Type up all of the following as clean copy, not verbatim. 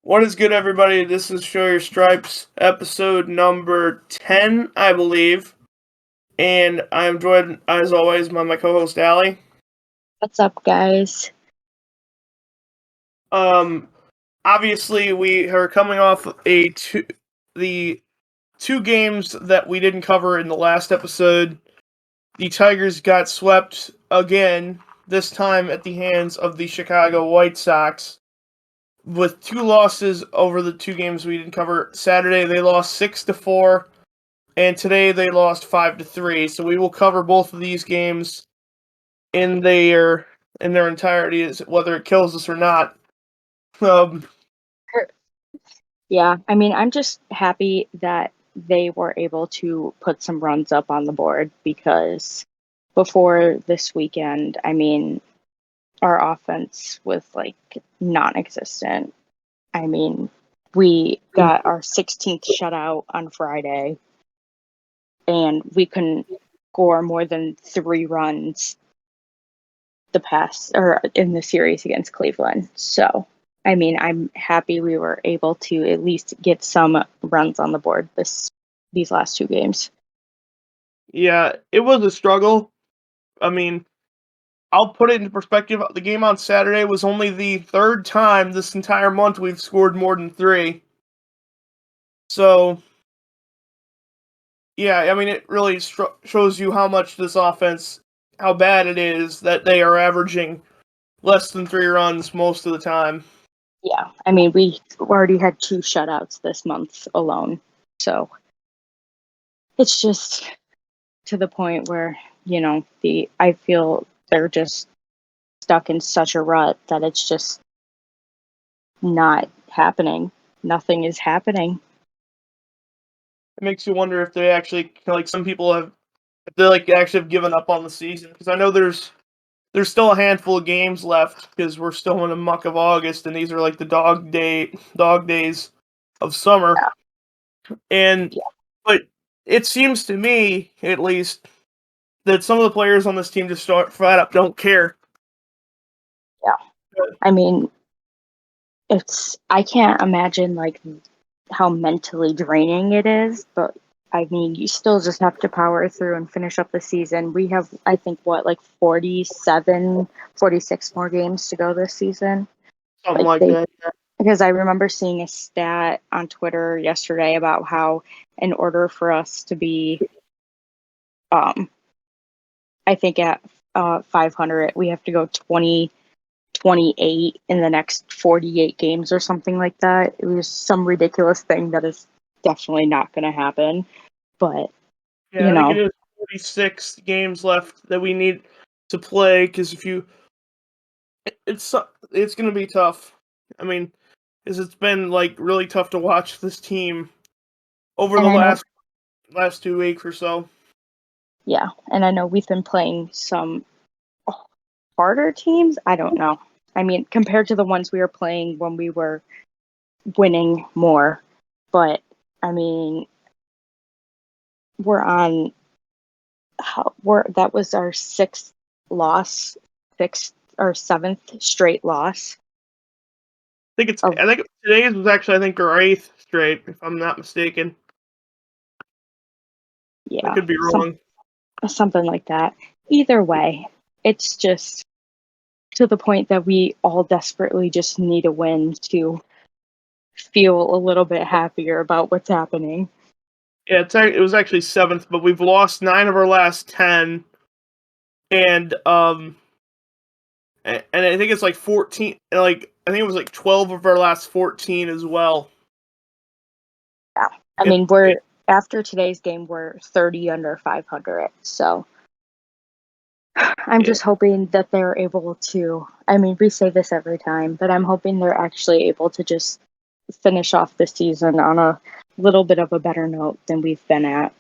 What is good, everybody? This is Show Your Stripes, episode number 10, I believe. And I am joined, as always, by my co-host, Allie. What's up, guys? Obviously, we are coming off the two games that we didn't cover in the last episode. The Tigers got swept again, this time at the hands of the Chicago White Sox, with two losses over the two games we didn't cover. Saturday, they lost 6-4, and today they lost 5-3. So we will cover both of these games in their entirety, whether it kills us or not. Yeah, I mean, I'm just happy that they were able to put some runs up on the board because before this weekend, I mean, our offense was like non-existent. I mean, we got our 16th shutout on Friday, and we couldn't score more than 3 runs in the series against Cleveland. So, I mean, I'm happy we were able to at least get some runs on the board these last 2 games. Yeah, it was a struggle. I mean, I'll put it into perspective. The game on Saturday was only the third time this entire month we've scored more than 3. So, yeah, I mean, it really shows you how much this offense, how bad it is that they are averaging less than 3 runs most of the time. Yeah, I mean, we already had 2 shutouts this month alone. So it's just to the point where, I feel they're just stuck in such a rut that it's just not happening. Nothing is happening. It makes you wonder if they actually, like, some people have, if they actually have given up on the season, because I know there's still a handful of games left because we're still in the muck of August, and these are like the dog days of summer. And but it seems to me, at least, that some of the players on this team just flat up don't care. Yeah, I mean, I can't imagine like how mentally draining it is, but I mean, you still just have to power through and finish up the season. We have, I think, 47, 46 more games to go this season. Something like that. Because I remember seeing a stat on Twitter yesterday about how in order for us to be, I think at 500, we have to go 28 in the next 48 games or something like that. It was some ridiculous thing that is definitely not going to happen. But, yeah, I think it is 46 games left that we need to play, because it's going to be tough. I mean, because it's been like really tough to watch this team over the last 2 weeks or so. Yeah, and I know we've been playing some harder teams. I don't know. I mean, compared to the ones we were playing when we were winning more. But, I mean, that was our 6th loss, 6th or 7th straight loss. I think today's was actually, I think, our 8th straight, if I'm not mistaken. Yeah, I could be wrong. Something like that. Either way, it's just to the point that we all desperately just need a win to feel a little bit happier about what's happening. Yeah, it was actually 7th, but we've lost 9 of our last 10, and I think it's like 14. Like, I think it was like 12 of our last 14 as well. Yeah, I mean, after today's game, we're 30 under 500. So I'm just hoping that they're able to. I mean, we say this every time, but I'm hoping they're actually able to just finish off the season on a little bit of a better note than we've been at.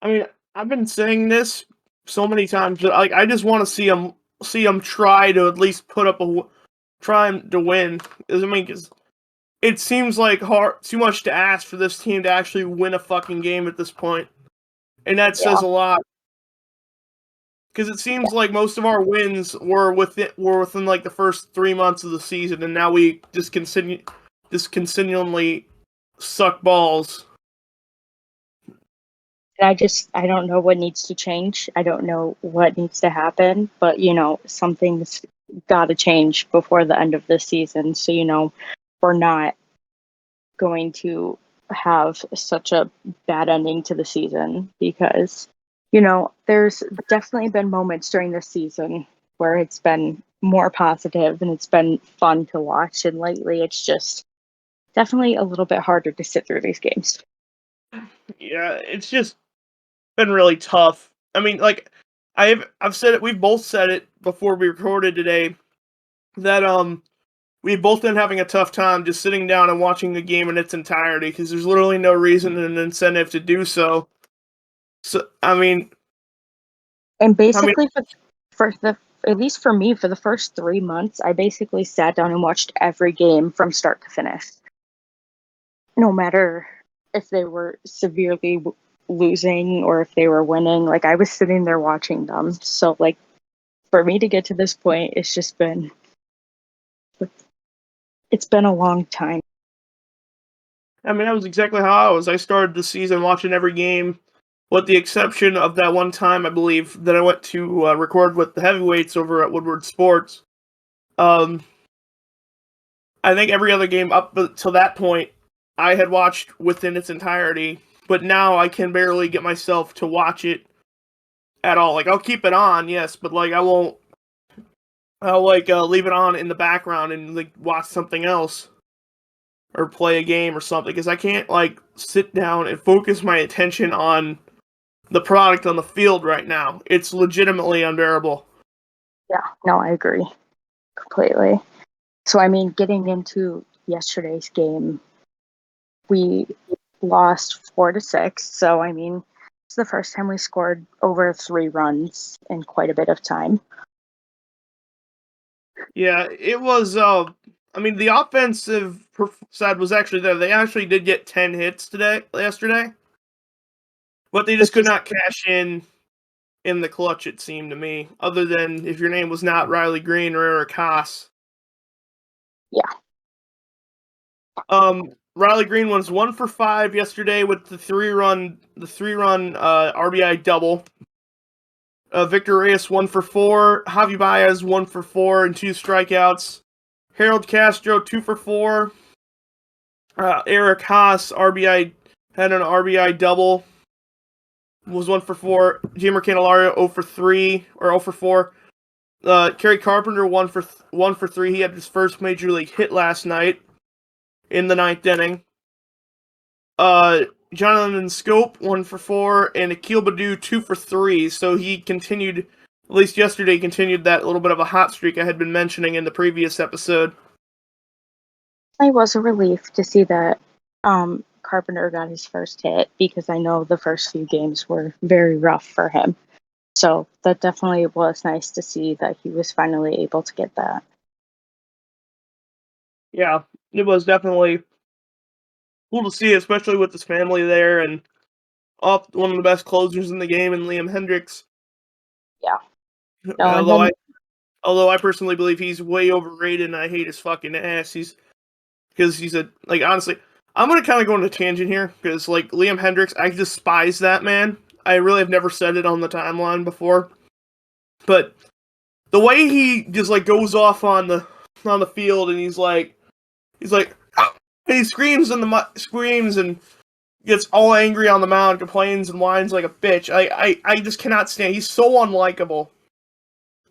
I mean, I've been saying this so many times, but like, I just want to see them try to at least put up trying to win. I mean, cause it seems like too much to ask for this team to actually win a fucking game at this point, and that says a lot. Because it seems like most of our wins were within like the first 3 months of the season, and now we just continue just continually suck balls. And I don't know what needs to change. I don't know what needs to happen, but something's got to change before the end of this season. So, we're not going to have such a bad ending to the season because, there's definitely been moments during this season where it's been more positive and it's been fun to watch. And lately it's just definitely a little bit harder to sit through these games. Yeah, it's just been really tough. I mean, like I've said it. We've both said it before we recorded today that we've both been having a tough time just sitting down and watching the game in its entirety because there's literally no reason and incentive to do so. So And I mean, basically for the at least for me, for the first 3 months, I basically sat down and watched every game from start to finish. No matter if they were severely losing or if they were winning, like I was sitting there watching them. So like for me to get to this point, it's been a long time. that was exactly how I was. I started the season watching every game, with the exception of that one time I believe that I went to record with the heavyweights over at Woodward Sports. Um, I think every other game up to that point I had watched within its entirety, but now I can barely get myself to watch it at all. Like I'll keep it on, yes, but like I won't. I'll leave it on in the background and like watch something else or play a game or something because I can't like sit down and focus my attention on the product on the field right now. It's legitimately unbearable. Yeah, no, I agree completely. So I mean, getting into yesterday's game, we lost 4-6. So I mean, it's the first time we scored over 3 runs in quite a bit of time. Yeah, it was. The offensive side was actually there. They actually did get 10 hits yesterday, but they just Which could is not cash in the clutch. It seemed to me, other than if your name was not Riley Green or Eric Haas. yeah, Riley Green was 1 for 5 yesterday with the three run RBI double. Victor Reyes 1 for 4. Javi Baez 1 for 4 and 2 strikeouts. Harold Castro 2 for 4. Eric Haas had an RBI double. Was 1 for 4. Jamer Candelario 0 for 3 or 0 for 4. Kerry Carpenter 1 for 3. He had his first major league hit last night in the 9th inning. Jonathan Scope 1 for 4 and Akil Baddoo 2 for 3. So he continued, at least yesterday, continued that little bit of a hot streak I had been mentioning in the previous episode. it was a relief to see that Carpenter got his first hit because I know the first few games were very rough for him. So that definitely was nice to see that he was finally able to get that. Yeah, it was definitely cool to see, especially with his family there and one of the best closers in the game in Liam Hendricks. Yeah. No, and Although then I personally believe he's way overrated and I hate his fucking ass. Because he's honestly, I'm gonna kind of go on a tangent here because like Liam Hendricks, I despise that man. I really have never said it on the timeline before, but the way he just like goes off on the field and he's like "Ah!" and he screams and gets all angry on the mound, complains and whines like a bitch. I just cannot stand. He's so unlikable.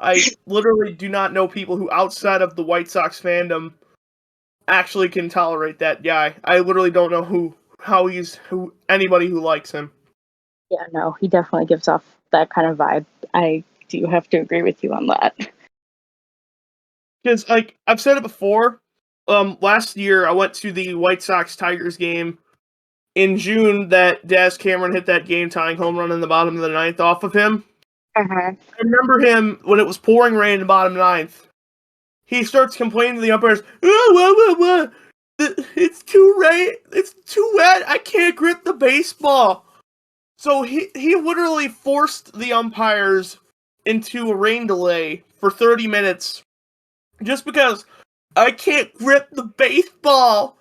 I literally do not know people who outside of the White Sox fandom actually can tolerate that guy. I literally don't know anybody who likes him. yeah, no, he definitely gives off that kind of vibe. I do have to agree with you on that. Because like I've said it before, last year I went to the White Sox Tigers game in June that Daz Cameron hit that game tying home run in the bottom of the 9th off of him. Uh-huh. I remember him when it was pouring rain in the bottom 9th. He starts complaining to the umpires, it's too rain, it's too wet, I can't grip the baseball. So he literally forced the umpires into a rain delay for 30 minutes just because I can't grip the baseball.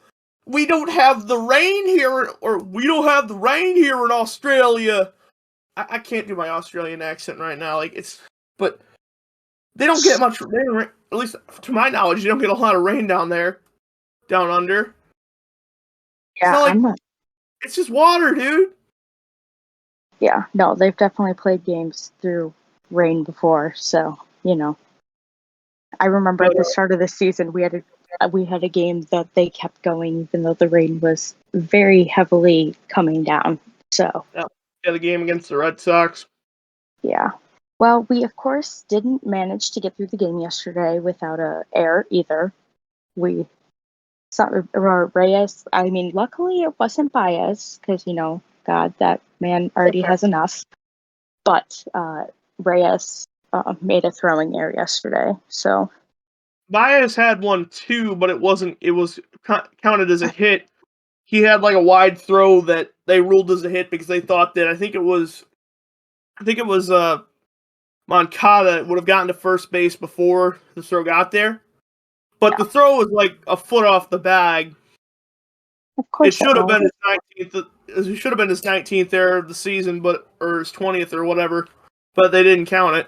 we don't have the rain here, or we don't have the rain here in Australia. I can't do my Australian accent right now. But they don't get much rain. At least to my knowledge, they don't get a lot of rain down there, down under. It's Yeah, not like I'm not. it's just water, dude. Yeah, no, they've definitely played games through rain before, so I remember But at the start of the season we had a game that they kept going even though the rain was very heavily coming down. So the game against the Red Sox. yeah. Well, we of course didn't manage to get through the game yesterday without a error either. We saw Reyes. I mean, luckily it wasn't Baez because God, that man already has enough. But Reyes made a throwing error yesterday, so Baez had one too, but it wasn't. It was counted as a hit. He had like a wide throw that they ruled as a hit because they thought that I think it was Moncada would have gotten to first base before the throw got there. But the throw was like a foot off the bag. of It course it should have was. been his 19th. It should have been his 19th error of the season, or his 20th or whatever. But they didn't count it.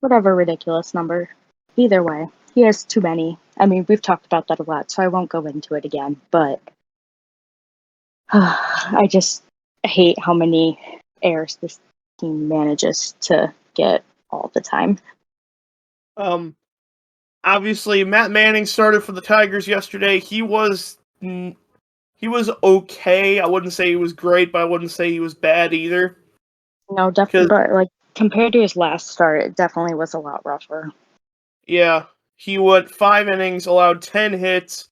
Whatever ridiculous number. Either way, he has too many. I mean, we've talked about that a lot, so I won't go into it again. But I just hate how many errors this team manages to get all the time. Obviously, Matt Manning started for the Tigers yesterday. He was okay. I wouldn't say he was great, but I wouldn't say he was bad either. No, definitely, Because but like compared to his last start, it definitely was a lot rougher. yeah, he went 5 innings, allowed 10 hits,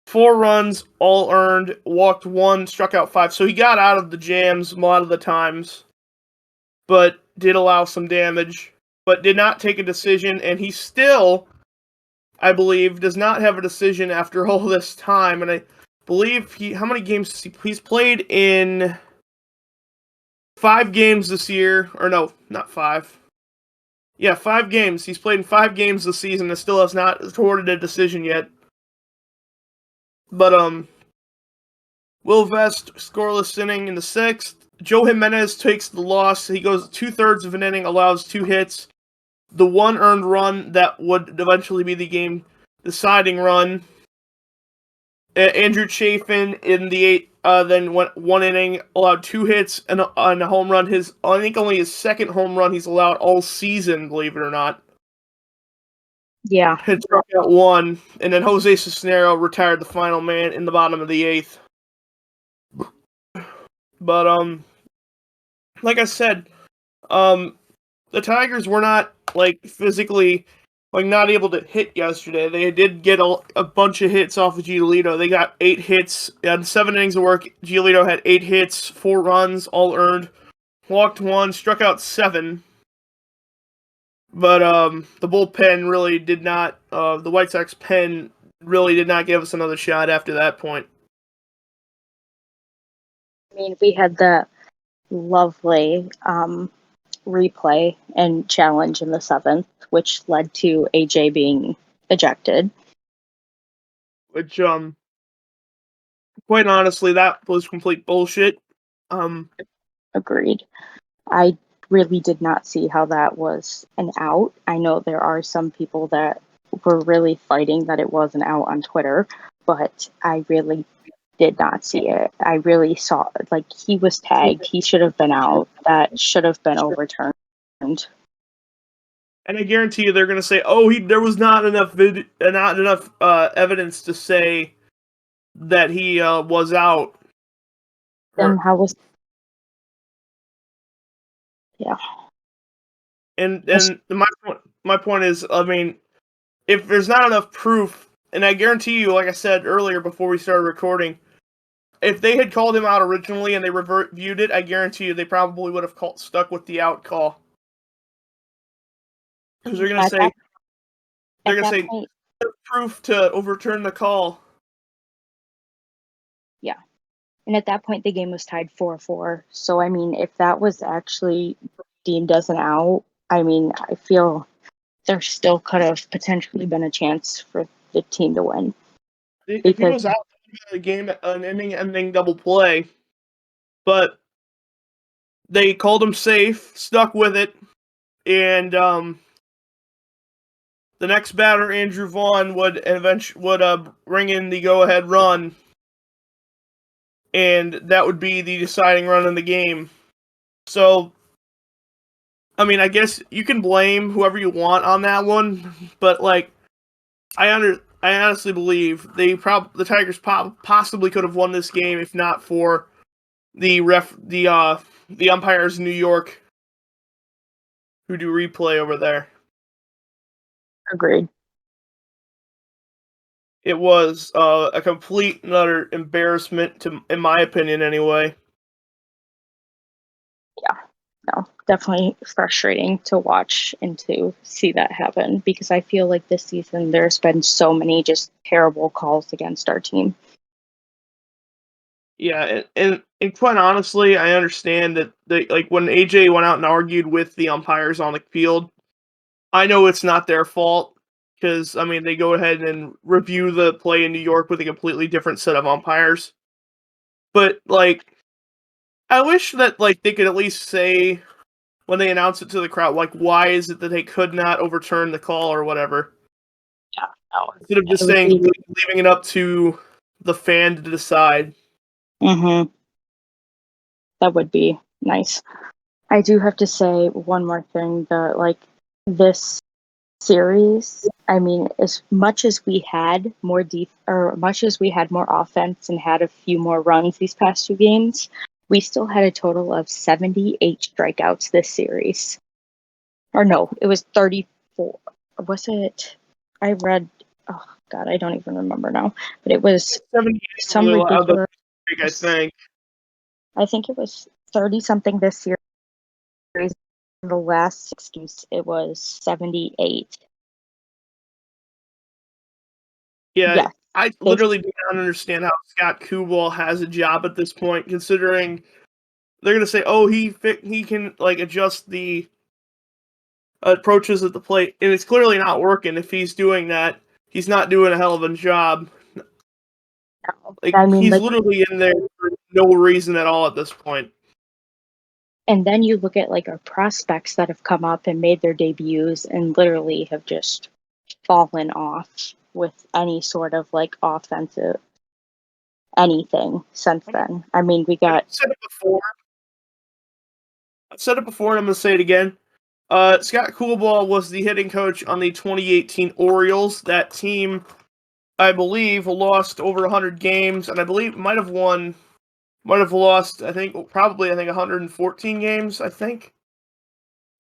4 runs, all earned, walked 1, struck out 5. So he got out of the jams a lot of the times, but did allow some damage, but did not take a decision, and he still, I believe, does not have a decision after all this time. And I believe how many games he's played in 5 games this year, or no, not 5. Yeah, 5 games. He's played in 5 games this season and still has not awarded a decision yet. But Will Vest scoreless inning in the 6th. Joe Jimenez takes the loss. He goes 2/3 of an inning, allows 2 hits. The 1 earned run that would eventually be the game deciding run. Andrew Chafin in the 8th then went 1 inning, allowed 2 hits and a home run. I think only his second home run he's allowed all season, believe it or not. Yeah. Had struck out 1, and then Jose Cisnero retired the final man in the bottom of the 8th. But like I said, the Tigers were not physically not able to hit yesterday. They did get a bunch of hits off of Giolito. They got 8 hits in 7 innings of work. Giolito had 8 hits, 4 runs, all earned, walked 1, struck out 7. But the bullpen really did not. The White Sox pen really did not give us another shot after that point. I mean, we had the lovely replay and challenge in the 7th, which led to AJ being ejected. Which quite honestly, that was complete bullshit. Agreed. I really did not see how that was an out. I know there are some people that were really fighting that it was an out on Twitter, but I really did not see it. I really saw he was tagged. He should have been out. That should have been overturned. And I guarantee you, they're going to say, "Oh, there was not enough evidence to say that he was out." Then how was? Yeah. And my point is, I mean, if there's not enough proof, and I guarantee you, like I said earlier before we started recording, if they had called him out originally and they reviewed it, I guarantee you they probably would have stuck with the out call. Because they're going to say, point, proof to overturn the call. Yeah. And at that point, the game was tied 4-4. So, I mean, if that was actually deemed as an out, I mean, I feel there still could have potentially been a chance for the team to win. If he was out, a game, an inning-ending double play, but they called him safe, stuck with it, and the next batter, Andrew Vaughn, would bring in the go-ahead run, and that would be the deciding run in the game. So, I mean, I guess you can blame whoever you want on that one, but like, I honestly believe the Tigers possibly could have won this game if not for the umpires in New York who do replay over there. Agreed. It was a complete and utter embarrassment, in my opinion, anyway. Yeah, no, definitely frustrating to watch and to see that happen because I feel like this season there's been so many just terrible calls against our team. Yeah, and quite honestly, I understand that when AJ went out and argued with the umpires on the field, I know it's not their fault because I mean they go ahead and review the play in New York with a completely different set of umpires. But like, I wish that like they could at least say when they announce it to the crowd, like why is it that they could not overturn the call or whatever, Yeah, no, instead of it just would saying be. leaving it up to the fan to decide. Mm-hmm. That would be nice. I do have to say one more thing that like this series, I mean, as much as we had more much as we had more offense and had a few more runs these past two games, we still had a total of 78 strikeouts this series. Or no, it was 34. Was it? I read, oh God, I don't even remember now, but it was 78 some really allowed the ridiculous. I think. I think it was 30 something this series. In the last 6 games, it was 78. Yeah, Yes, I they literally do not understand how Scott Kubal has a job at this point, considering they're gonna say, "Oh, he can like adjust the approaches at the plate," and it's clearly not working. If he's doing that, he's not doing a hell of a job. know. Like I mean, he's like, literally in there for no reason at all at this point. and then you look at like our prospects that have come up and made their debuts and literally have just fallen off with any sort of like offensive anything since then. I mean, we I've got said it before. I've said it before, and I'm gonna say it again. Scott Coolball was the hitting coach on the 2018 Orioles. That team, I believe, lost over 100 games, and I believe might have lost. I think 114 games. I think.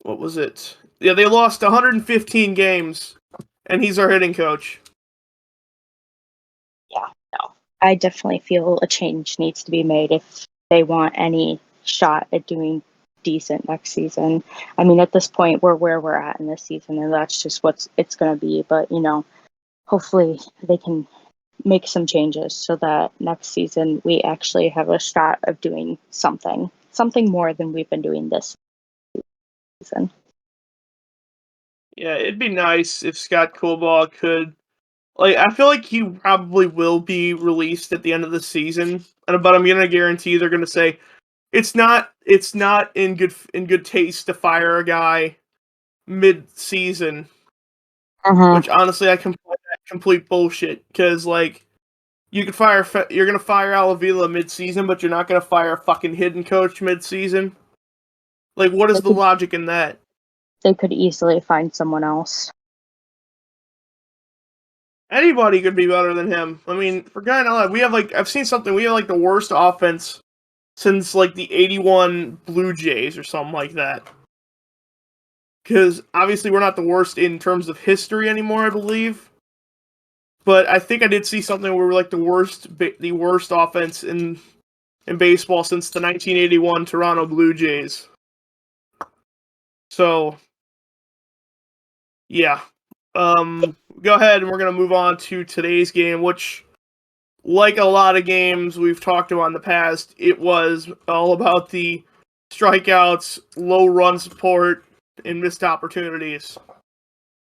What was it? Yeah, they lost 115 games, and he's our hitting coach. yeah, no. I definitely feel a change needs to be made if they want any shot at doing decent next season. I mean, at this point, we're where we're at in this season, and that's just what it's going to be. But hopefully they can make some changes so that next season we actually have a shot of doing something more than we've been doing this season. Yeah, it'd be nice if Scott Coolball could. Like, I feel like he probably will be released at the end of the season, but I'm gonna guarantee they're gonna say it's not in good taste to fire a guy mid-season. Uh-huh. Which honestly, I can call that complete bullshit because like you're gonna fire Alavila mid-season, but you're not gonna fire a fucking hidden coach mid-season. Like, what They is the could logic in that? they could easily find someone else. Anybody could be better than him. I mean, for crying out loud, we have like I've seen something. We have like the worst offense since like the '81 Blue Jays or something like that. Because obviously we're not the worst in terms of history anymore, I believe. But I think I did see something where we're like the worst offense in baseball since the 1981 Toronto Blue Jays. So yeah, go ahead and we're gonna move on to today's game, which, like a lot of games we've talked about in the past, it was all about the strikeouts, low run support, and missed opportunities.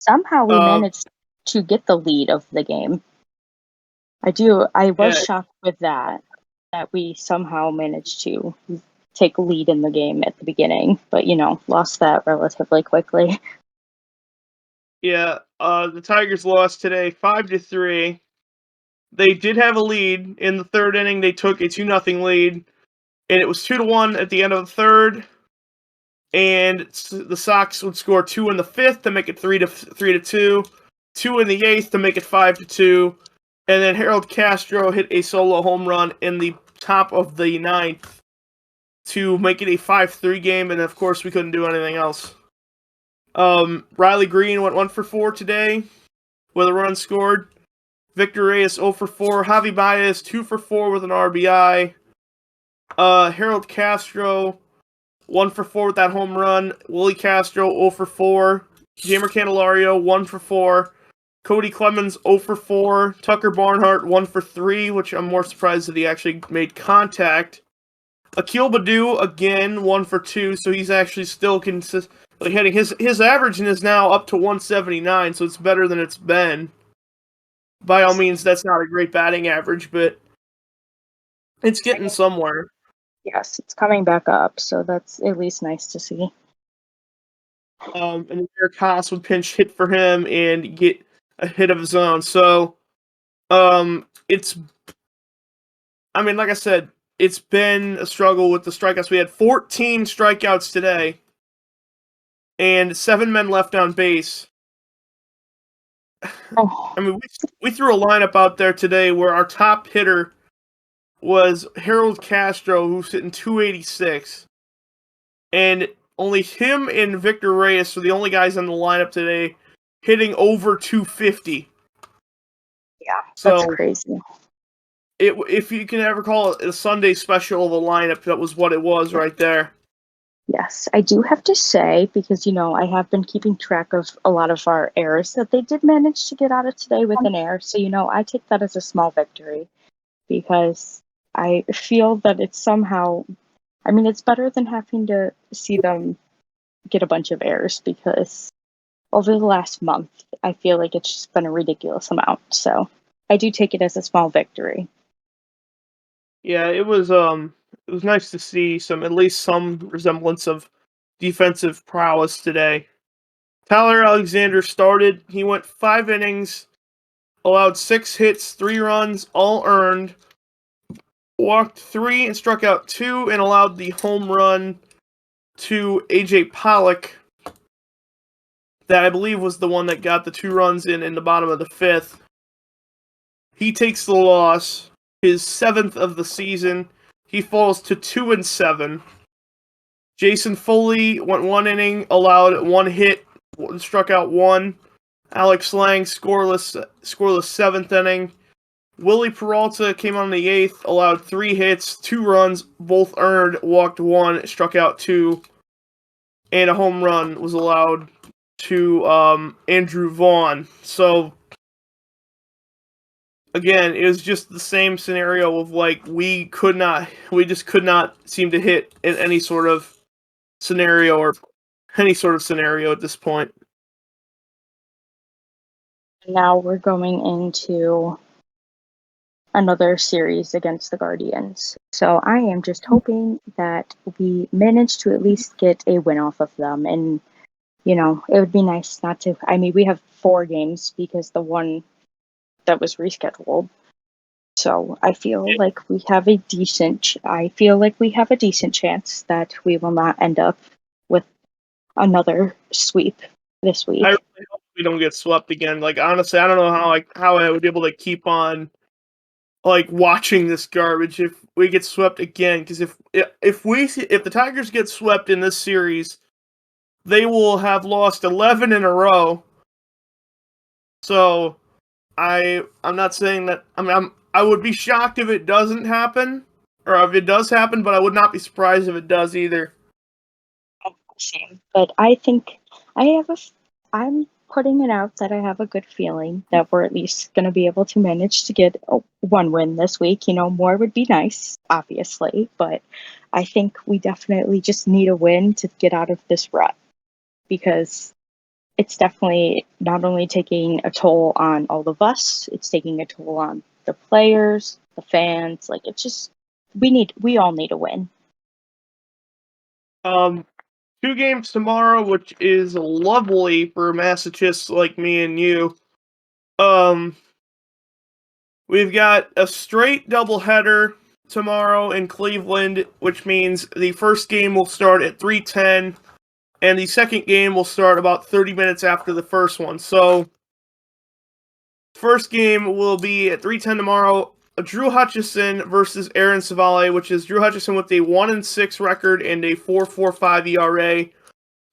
Somehow we Uh, managed to get the lead of the game. I do. I was Yeah, shocked with that we somehow managed to take lead in the game at the beginning, but lost that relatively quickly. yeah. The Tigers lost today, 5-3. They did have a lead in the third inning. They took a 2-0 lead, and it was 2-1 at the end of the third. And the Sox would score two in the fifth to make it 3-2, two in the eighth to make it 5-2, and then Harold Castro hit a solo home run in the top of the ninth to make it a 5-3 game, and of course we couldn't do anything else. Riley Green went 1-for-4 today with a run scored. Victor Reyes 0-for-4. Javi Baez 2-for-4 with an RBI. Harold Castro 1-for-4 with that home run. Willie Castro 0-for-4. Jamer Candelario 1-for-4. Cody Clemens 0-for-4. Tucker Barnhart 1-for-3, which I'm more surprised that he actually made contact. Akil Baddoo again 1-for-2, so he's actually still consistently hitting. His average is now up to 179, so it's better than it's been. By all means, that's not a great batting average, but it's getting somewhere. Yes, it's coming back up, so that's at least nice to see. And Eric Haas would pinch hit for him and get a hit of his own. So, it's, I mean, like I said, it's been a struggle with the strikeouts. We had 14 strikeouts today, and 7 men left on base. Oh, I mean, we threw a lineup out there today where our top hitter was Harold Castro, who's hitting 286, and only him and Victor Reyes are the only guys in the lineup today hitting over 250. yeah, that's So, crazy. if you can ever call it a Sunday special of a lineup, that was what it was right there. Yes, I do have to say, because, I have been keeping track of a lot of our errors that they did manage to get out of today with an error. So, I take that as a small victory because I feel that it's somehow, I mean, it's better than having to see them get a bunch of errors because over the last month, I feel like it's just been a ridiculous amount. So I do take it as a small victory. Yeah, it was nice to see at least some resemblance of defensive prowess today. Tyler Alexander started. He went 5 innings, allowed 6 hits, 3 runs, all earned, walked 3 and struck out 2, and allowed the home run to AJ Pollock. That I believe was the one that got the 2 runs in the bottom of the fifth. He takes the loss, his 7th of the season. He falls to 2-7. Jason Foley went 1 inning, allowed 1 hit, struck out 1. Alex Lang scoreless 7th inning. Willie Peralta came on the 8th, allowed 3 hits, 2 runs, both earned, walked 1, struck out 2, and a home run was allowed to Andrew Vaughn. So again, it was just the same scenario of like we just could not seem to hit in any sort of scenario at this point. Now we're going into another series against the Guardians. So I am just hoping that we manage to at least get a win off of them. And, it would be nice not to. I mean, we have 4 games because the one that was rescheduled. So I feel like we have a decent chance that we will not end up with another sweep this I week. really hope we don't get swept again. Like honestly, I don't know how I would be able to keep on like watching this garbage if we get swept again. Because if the Tigers get swept in this series, they will have lost 11 in a row. So I'm not saying that. I mean, I would be shocked if it doesn't happen, or if it does happen, but I would not be surprised if it does either. Shame. But I think I have a. I'm putting it out that I have a good feeling that we're at least going to be able to manage to get one win this week. More would be nice, obviously, but I think we definitely just need a win to get out of this rut because it's definitely not only taking a toll on all of us, it's taking a toll on the players, the fans. Like, it's just we all need a win. 2 games tomorrow, which is lovely for masochists like me and you. We've got a straight doubleheader tomorrow in Cleveland, which means the first game will start at 3:10, and the second game will start about 30 minutes after the first one. So, first game will be at 3:10 tomorrow. Drew Hutchison versus Aaron Savale, which is Drew Hutchison with a 1-6 record and a 4.45 ERA,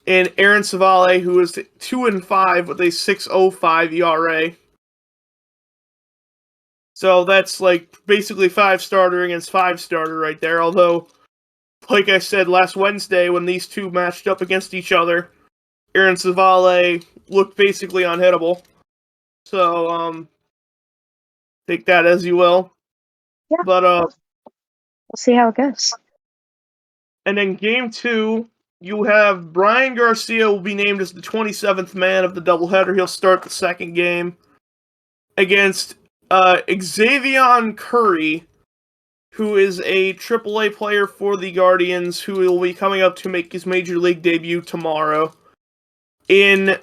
and Aaron Savale, who is 2-5 with a 6.05 ERA. So that's like basically 5-starter against 5-starter right there. Although, like I said last Wednesday when these two matched up against each other, Aaron Savale looked basically unhittable. So, take that as you will. Yeah. But we'll see how it goes. And then game 2, you have Brian Garcia will be named as the 27th man of the doubleheader. He'll start the second game against Xavier Curry, who is a AAA player for the Guardians, who will be coming up to make his major league debut tomorrow. In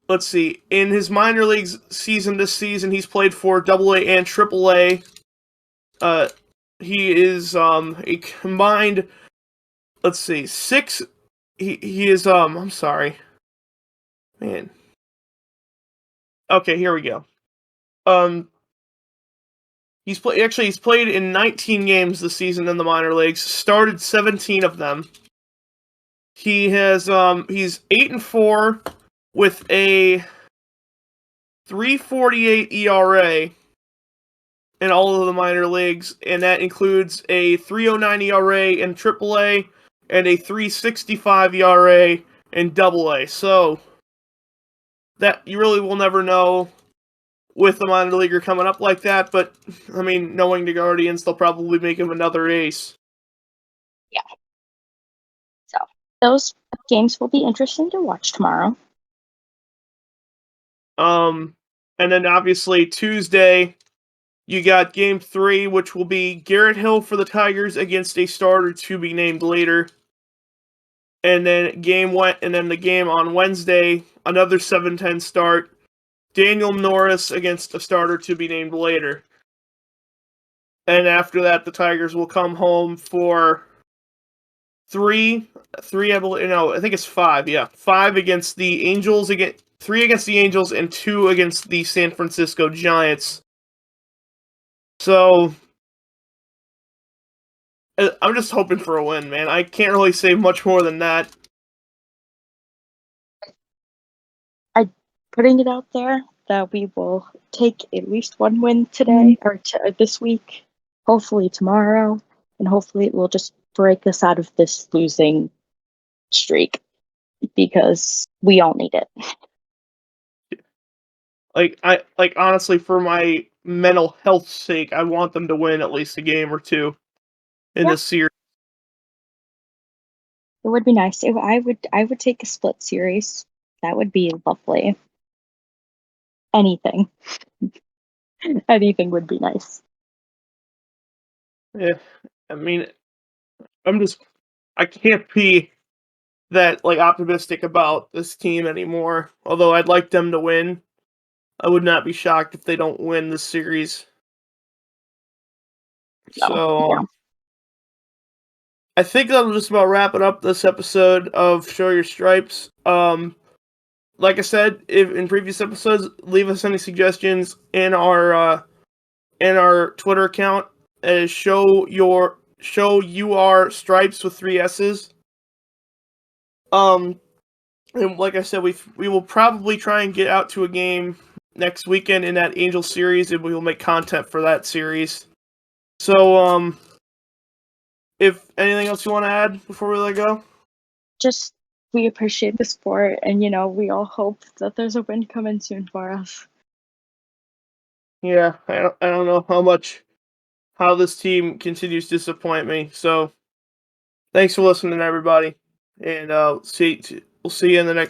his minor leagues season this season, he's played for AA and AAA. He is a combined, six. He is I'm sorry, man. Okay, here we go. He's played in 19 games this season in the minor leagues. Started 17 of them. He's 8-4 with a 3.48 ERA in all of the minor leagues, and that includes a 3.09 ERA in AAA and a 3.65 ERA in AA. So that you really will never know with the minor leaguer coming up like that, but I mean, knowing the Guardians, they'll probably make him another ace. Yeah. So those games will be interesting to watch tomorrow. And then obviously Tuesday, you got game 3, which will be Garrett Hill for the Tigers against a starter to be named later. And then the game on Wednesday, another 7:10 start. Daniel Norris against a starter to be named later. And after that, the Tigers will come home for three, I think it's 5, yeah. 5 against the Angels, 3 against the Angels, and 2 against the San Francisco Giants. So, I'm just hoping for a win, man. I can't really say much more than that. I'm putting it out there that we will take at least one win today or this week, hopefully tomorrow, and hopefully it will just break us out of this losing streak because we all need it. Honestly, for my mental health's sake, I want them to win at least a game or 2 in this series. It would be nice. I would take a split series. That would be lovely. Anything. Anything would be nice. Yeah, I mean, I can't be that optimistic about this team anymore. Although I'd like them to win, I would not be shocked if they don't win this series. So, I think that'll just about wrap it up this episode of Show Your Stripes. Like I said, if in previous episodes, leave us any suggestions in our Twitter account as show you are stripes with 3 S's. And like I said, we will probably try and get out to a game next weekend in that Angel series, and we will make content for that series. So, if anything else you want to add before we let go? Just we appreciate the sport, and we all hope that there's a win coming soon for us. Yeah, I don't know how this team continues to disappoint me. So, thanks for listening, everybody, and we'll see you in the next